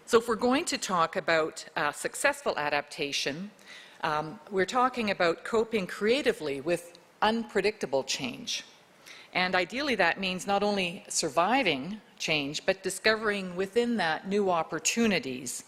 So if we're going to talk about successful adaptation, we're talking about coping creatively with unpredictable change. And ideally that means not only surviving change, but discovering within that new opportunities.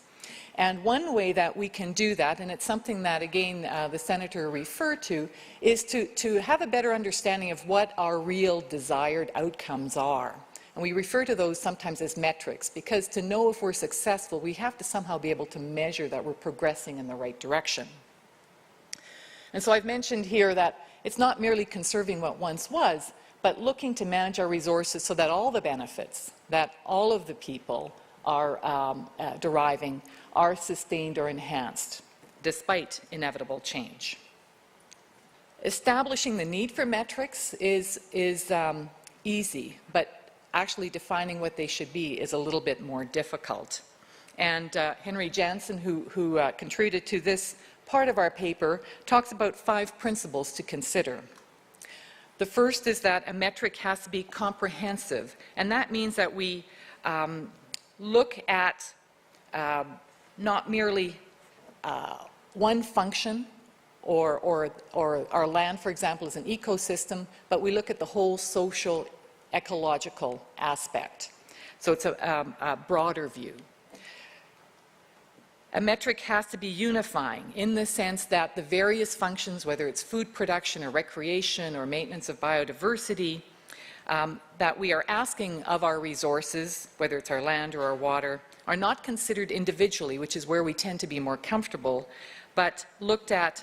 And one way that we can do that, and it's something that, again, the Senator referred to, is to have a better understanding of what our real desired outcomes are. And we refer to those sometimes as metrics, because to know if we're successful, we have to somehow be able to measure that we're progressing in the right direction. And so I've mentioned here that it's not merely conserving what once was, but looking to manage our resources so that all the benefits that all of the people are deriving are sustained or enhanced, despite inevitable change. Establishing the need for metrics is easy, but actually defining what they should be is a little bit more difficult. And Henry Jansen, who contributed to this part of our paper, talks about 5 principles to consider. The first is that a metric has to be comprehensive, and that means that we look at not merely one function, or our land, for example, is an ecosystem, but we look at the whole social, ecological aspect. So it's a broader view. A metric has to be unifying in the sense that the various functions, whether it's food production or recreation or maintenance of biodiversity, that we are asking of our resources, whether it's our land or our water, are not considered individually, which is where we tend to be more comfortable, but looked at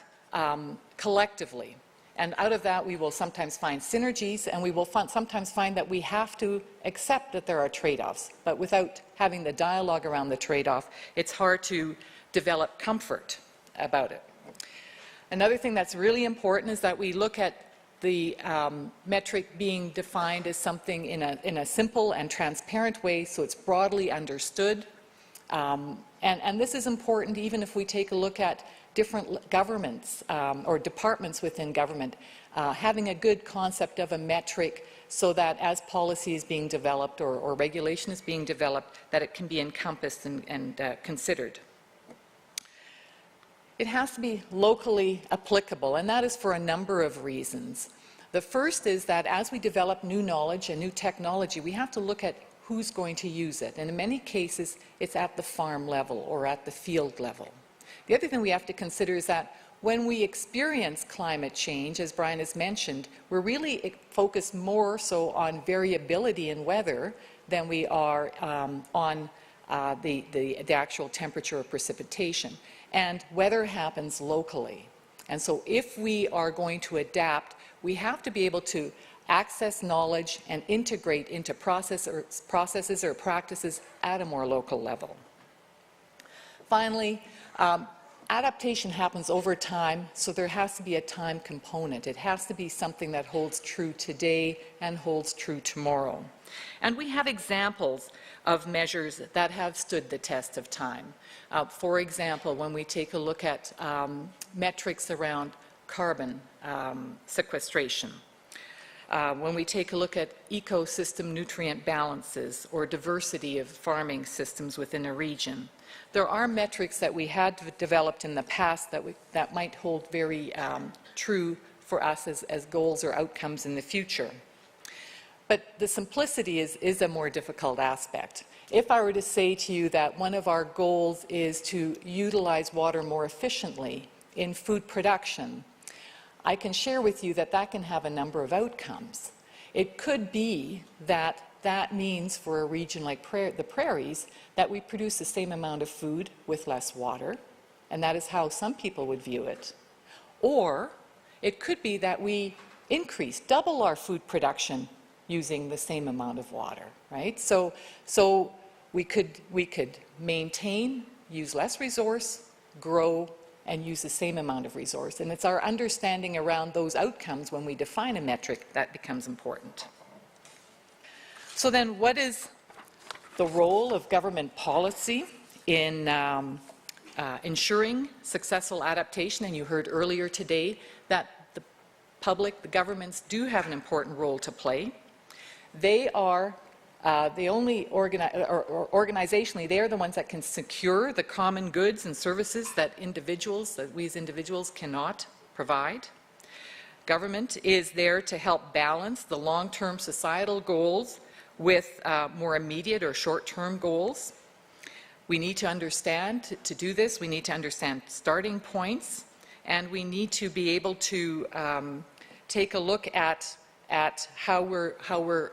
collectively. And out of that, we will sometimes find synergies, and we will sometimes find that we have to accept that there are trade-offs. But without having the dialogue around the trade-off, it's hard to develop comfort about it. Another thing that's really important is that we look at the metric being defined as something in a simple and transparent way, so it's broadly understood. And this is important even if we take a look at different governments or departments within government, having a good concept of a metric so that as policy is being developed or regulation is being developed, that it can be encompassed and considered. It has to be locally applicable, and that is for a number of reasons. The first is that as we develop new knowledge and new technology, we have to look at who's going to use it. And in many cases, it's at the farm level or at the field level. The other thing we have to consider is that when we experience climate change, as Brian has mentioned, we're really focused more so on variability in weather than we are on the actual temperature or precipitation. And weather happens locally. And so if we are going to adapt, we have to be able to access knowledge and integrate into processes or practices at a more local level. Finally, adaptation happens over time, so there has to be a time component. It has to be something that holds true today and holds true tomorrow. And we have examples of measures that have stood the test of time. For example, when we take a look at metrics around carbon sequestration, when we take a look at ecosystem nutrient balances or diversity of farming systems within a region, there are metrics that we had developed in the past that might hold very true for us as goals or outcomes in the future. But the simplicity is a more difficult aspect. If I were to say to you that one of our goals is to utilize water more efficiently in food production, I can share with you that that can have a number of outcomes. It could be that that means for a region like the prairies that we produce the same amount of food with less water, and that is how some people would view it. Or it could be that we double our food production using the same amount of water, right? So we could maintain, use less resource, grow, and use the same amount of resource. And it's our understanding around those outcomes when we define a metric that becomes important. So then what is the role of government policy in ensuring successful adaptation? And you heard earlier today that the public, the governments do have an important role to play. They are organizationally, they are the ones that can secure the common goods and services that we as individuals cannot provide. Government is there to help balance the long-term societal goals with more immediate or short-term goals. We need to understand, to do this, we need to understand starting points, and we need to be able to take a look at how we're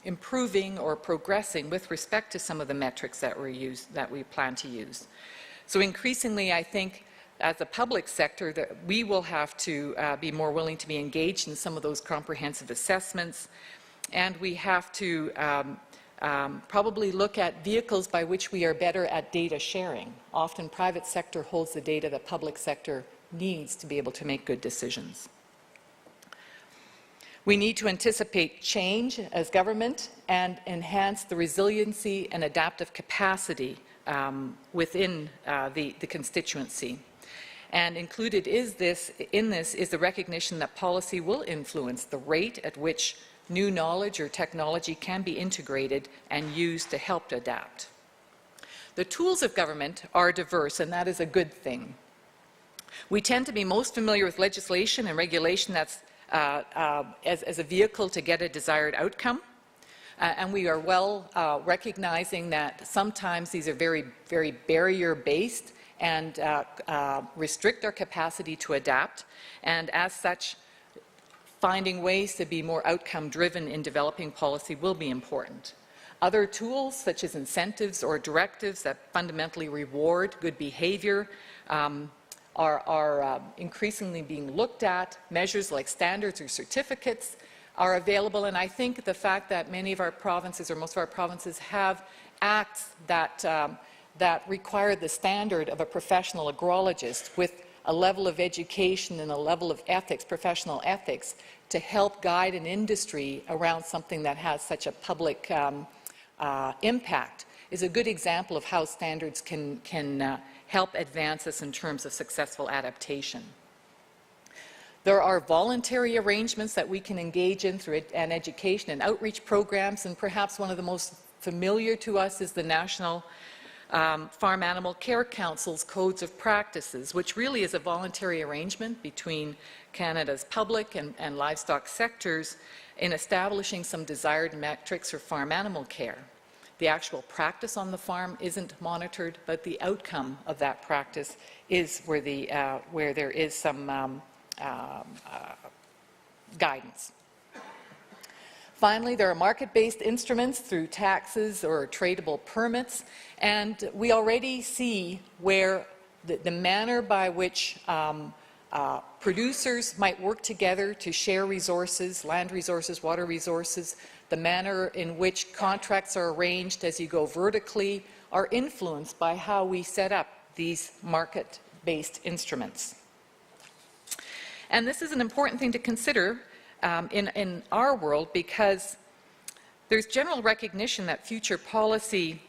improving or progressing with respect to some of the metrics that we plan to use. So increasingly, I think, as a public sector, that we will have to be more willing to be engaged in some of those comprehensive assessments, and we have to probably look at vehicles by which we are better at data sharing. Often private sector holds the data that public sector needs to be able to make good decisions. We need to anticipate change as government and enhance the resiliency and adaptive capacity within the constituency. And included in this is the recognition that policy will influence the rate at which new knowledge or technology can be integrated and used to help adapt. The tools of government are diverse, and that is a good thing. We tend to be most familiar with legislation and regulation that's as a vehicle to get a desired outcome. And we are well recognizing that sometimes these are very, very barrier-based and restrict our capacity to adapt. And as such, finding ways to be more outcome-driven in developing policy will be important. Other tools, such as incentives or directives that fundamentally reward good behavior, are increasingly being looked at. Measures like standards or certificates are available, and I think the fact that many of our provinces, or most of our provinces, have acts that require the standard of a professional agrologist with a level of education and a level of ethics, professional ethics, to help guide an industry around something that has such a public impact, is a good example of how standards can help advance us in terms of successful adaptation. There are voluntary arrangements that we can engage in through education and outreach programs, and perhaps one of the most familiar to us is the National Farm Animal Care Council's Codes of Practices, which really is a voluntary arrangement between Canada's public and livestock sectors in establishing some desired metrics for farm animal care. The actual practice on the farm isn't monitored, but the outcome of that practice is where there is some guidance. Finally, there are market-based instruments through taxes or tradable permits, and we already see where the manner by which producers might work together to share resources, land resources, water resources, the manner in which contracts are arranged as you go vertically are influenced by how we set up these market-based instruments. And this is an important thing to consider in our world, because there's general recognition that future policy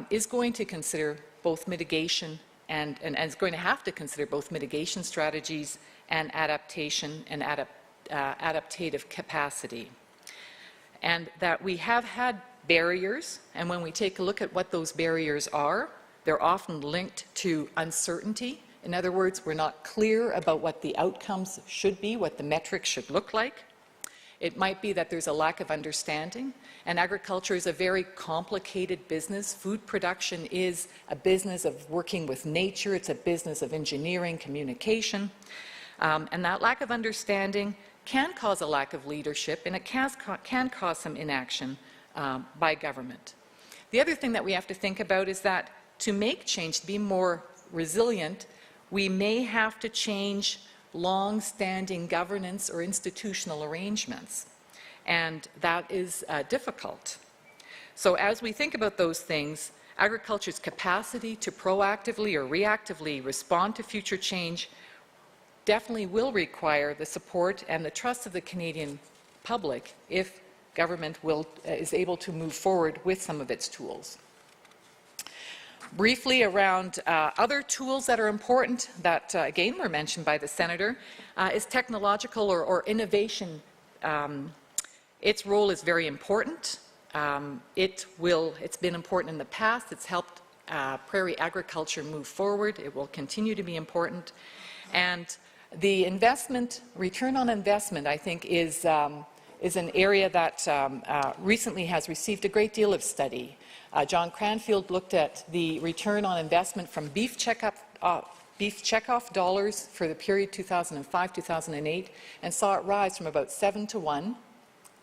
is going to consider both mitigation and is going to have to consider both mitigation strategies and adaptation and adaptive capacity. And that we have had barriers, and when we take a look at what those barriers are, they're often linked to uncertainty. In other words, we're not clear about what the outcomes should be, what the metrics should look like. It might be that there's a lack of understanding, and agriculture is a very complicated business. Food production is a business of working with nature. It's a business of engineering, communication, and that lack of understanding can cause a lack of leadership, and it can cause some inaction by government. The other thing that we have to think about is that to make change, to be more resilient, we may have to change long-standing governance or institutional arrangements, and that is difficult. So as we think about those things, agriculture's capacity to proactively or reactively respond to future change definitely will require the support and the trust of the Canadian public if government is able to move forward with some of its tools. Briefly around other tools that are important that, again, were mentioned by the Senator, is technological or innovation. Its role is very important. It's been important in the past. It's helped prairie agriculture move forward. It will continue to be important. And the return on investment, I think, is an area that recently has received a great deal of study. John Cranfield looked at the return on investment from beef checkoff dollars for the period 2005-2008 and saw it rise from about 7-to-1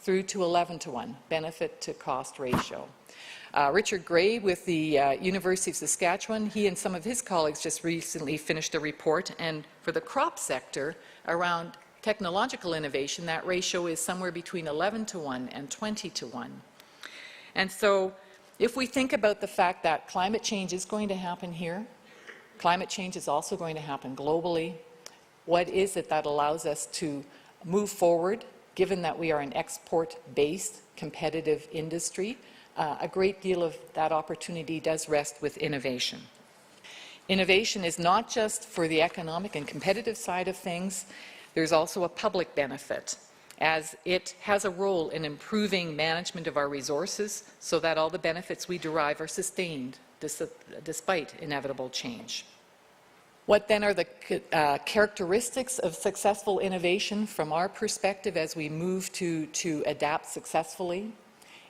through to 11-to-1 benefit to cost ratio. Richard Gray with the University of Saskatchewan, he and some of his colleagues just recently finished a report, and for the crop sector around technological innovation, that ratio is somewhere between 11-to-1 and 20-to-1. And so if we think about the fact that climate change is going to happen here, climate change is also going to happen globally, what is it that allows us to move forward, given that we are an export-based competitive industry? A great deal of that opportunity does rest with innovation. Innovation is not just for the economic and competitive side of things. There's also a public benefit, as it has a role in improving management of our resources so that all the benefits we derive are sustained despite inevitable change. What then are the characteristics of successful innovation from our perspective as we move to adapt successfully?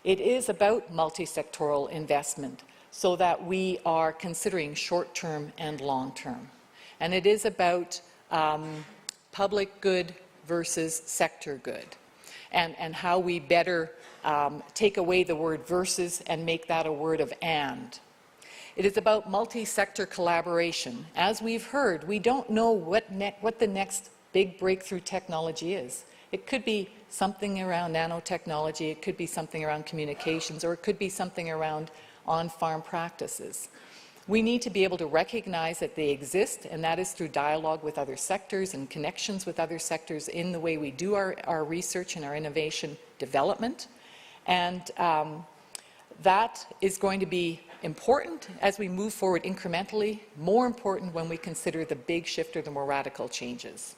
It is about multi-sectoral investment so that we are considering short-term and long-term. And it is about public good versus sector good, and how we better take away the word versus and make that a word of and. It is about multi-sector collaboration. As we've heard, we don't know what the next big breakthrough technology is. It could be something around nanotechnology, it could be something around communications, or it could be something around on-farm practices. We need to be able to recognize that they exist, and that is through dialogue with other sectors and connections with other sectors in the way we do our research and our innovation development. And that is going to be important as we move forward incrementally, more important when we consider the big shift or the more radical changes.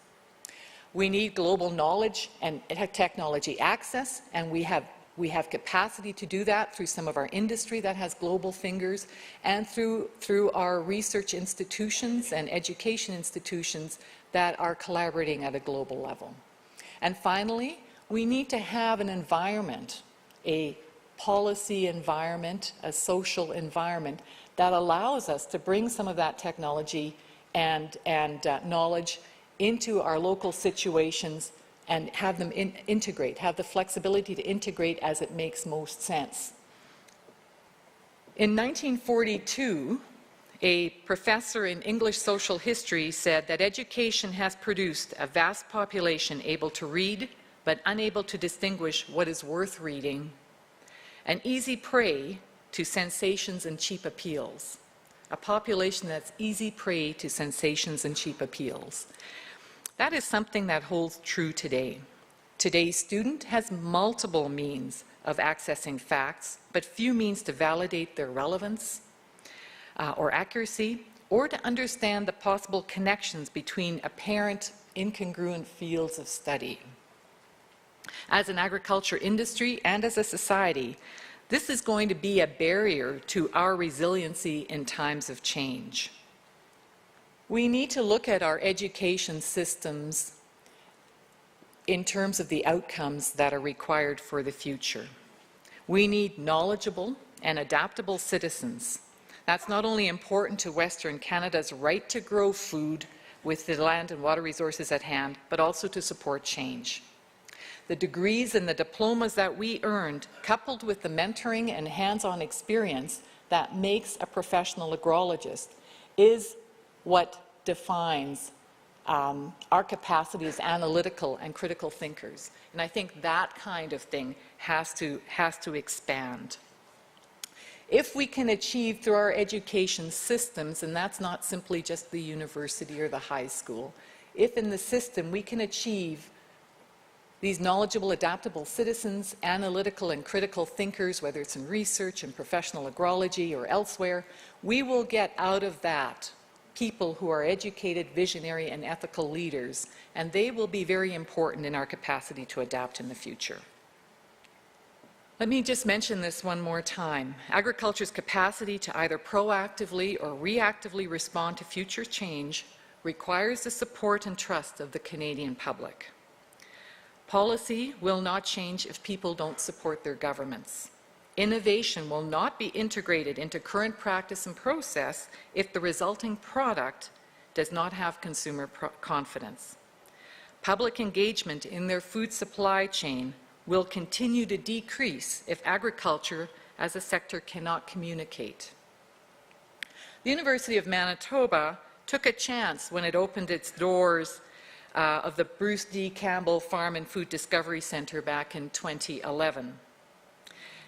We need global knowledge and technology access, and we have capacity to do that through some of our industry that has global fingers, and through our research institutions and education institutions that are collaborating at a global level. And finally, we need to have an environment, a policy environment, a social environment that allows us to bring some of that technology and knowledge into our local situations and have them integrate, have the flexibility to integrate as it makes most sense. In 1942, a professor in English social history said that education has produced a vast population able to read but unable to distinguish what is worth reading, an easy prey to sensations and cheap appeals. A population that's easy prey to sensations and cheap appeals. That is something that holds true today. Today's student has multiple means of accessing facts, but few means to validate their relevance or accuracy, or to understand the possible connections between apparent incongruent fields of study. As an agriculture industry and as a society, this is going to be a barrier to our resiliency in times of change. We need to look at our education systems in terms of the outcomes that are required for the future. We need knowledgeable and adaptable citizens. That's not only important to Western Canada's right to grow food with the land and water resources at hand, but also to support change. The degrees and the diplomas that we earned, coupled with the mentoring and hands-on experience that makes a professional agrologist, is what defines our capacity as analytical and critical thinkers. And I think that kind of thing has to expand. If we can achieve through our education systems, and that's not simply just the university or the high school, if in the system we can achieve these knowledgeable, adaptable citizens, analytical and critical thinkers, whether it's in research and professional agrology or elsewhere, we will get out of that people who are educated, visionary, and ethical leaders, and they will be very important in our capacity to adapt in the future. Let me just mention this one more time. Agriculture's capacity to either proactively or reactively respond to future change requires the support and trust of the Canadian public. Policy will not change if people don't support their governments. Innovation will not be integrated into current practice and process if the resulting product does not have consumer confidence. Public engagement in their food supply chain will continue to decrease if agriculture as a sector cannot communicate. The University of Manitoba took a chance when it opened its doors of the Bruce D. Campbell Farm and Food Discovery Centre back in 2011.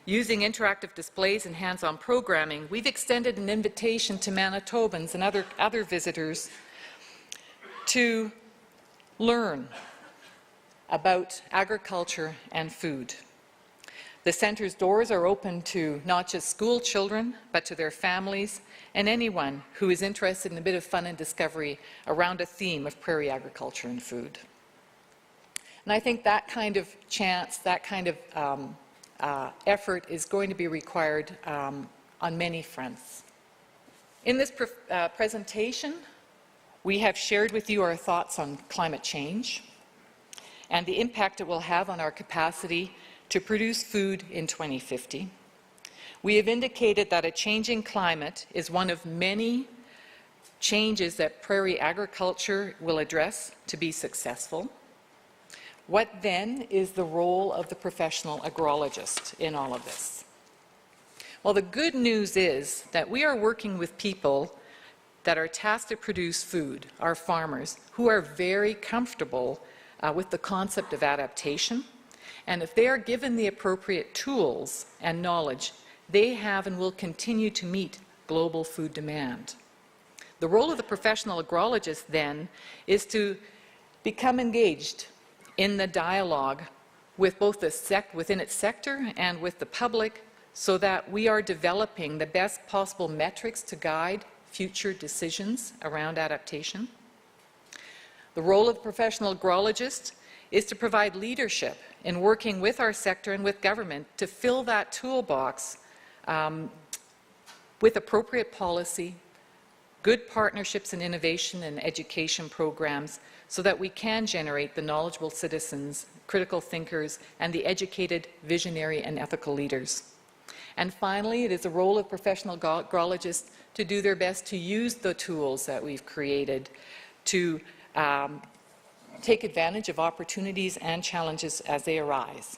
Using interactive displays and hands-on programming, we've extended an invitation to Manitobans and other visitors to learn about agriculture and food. The centre's doors are open to not just school children, but to their families and anyone who is interested in a bit of fun and discovery around a theme of prairie agriculture and food. And I think that kind of chance, that kind of effort is going to be required on many fronts. In this presentation, we have shared with you our thoughts on climate change and the impact it will have on our capacity to produce food in 2050. We have indicated that a changing climate is one of many changes that prairie agriculture will address to be successful. What then is the role of the professional agrologist in all of this? Well, the good news is that we are working with people that are tasked to produce food, our farmers, who are very comfortable with the concept of adaptation, and if they are given the appropriate tools and knowledge, they have and will continue to meet global food demand. The role of the professional agrologist then is to become engaged in the dialogue with both the within its sector and with the public, so that we are developing the best possible metrics to guide future decisions around adaptation. The role of the professional agrologist is to provide leadership in working with our sector and with government to fill that toolbox with appropriate policy, good partnerships and innovation and education programs, so that we can generate the knowledgeable citizens, critical thinkers, and the educated, visionary, and ethical leaders. And finally, it is the role of professional agrologists to do their best to use the tools that we've created to take advantage of opportunities and challenges as they arise.